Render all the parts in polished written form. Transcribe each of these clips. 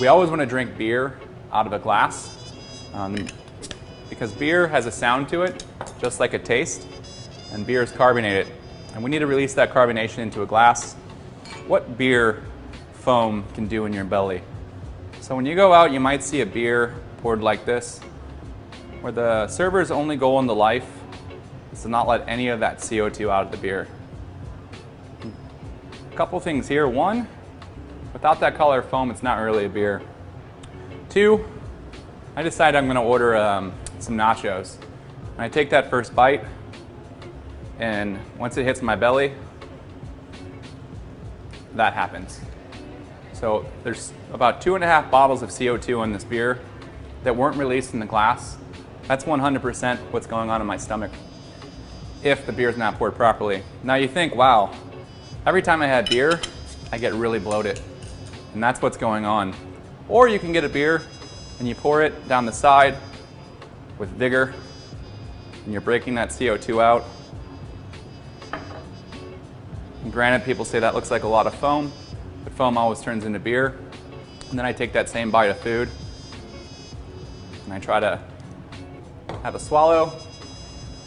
We always want to drink beer out of a glass because beer has a sound to it, just like a taste, and beer is carbonated. And we need to release that carbonation into a glass. What beer foam can do in your belly? So when you go out, you might see a beer poured like this, where the server's only goal in the life is to not let any of that CO2 out of the beer. A couple things here. One, without that color foam, it's not really a beer. Two, I decided I'm going to order some nachos. And I take that first bite, and once it hits my belly, that happens. So there's about 2.5 bottles of CO2 in this beer that weren't released in the glass. That's 100% what's going on in my stomach if the beer's not poured properly. Now you think, wow, every time I have beer, I get really bloated. And that's what's going on. Or you can get a beer and you pour it down the side with vigor, and you're breaking that CO2 out. And granted, people say that looks like a lot of foam, but foam always turns into beer. And then I take that same bite of food and I try to have a swallow,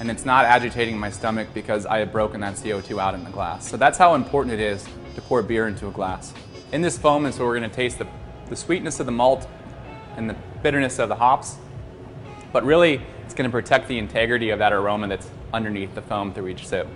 and it's not agitating my stomach because I have broken that CO2 out in the glass. So that's how important it is to pour beer into a glass. In this foam is where we're going to taste the sweetness of the malt and the bitterness of the hops, but really it's going to protect the integrity of that aroma that's underneath the foam through each sip.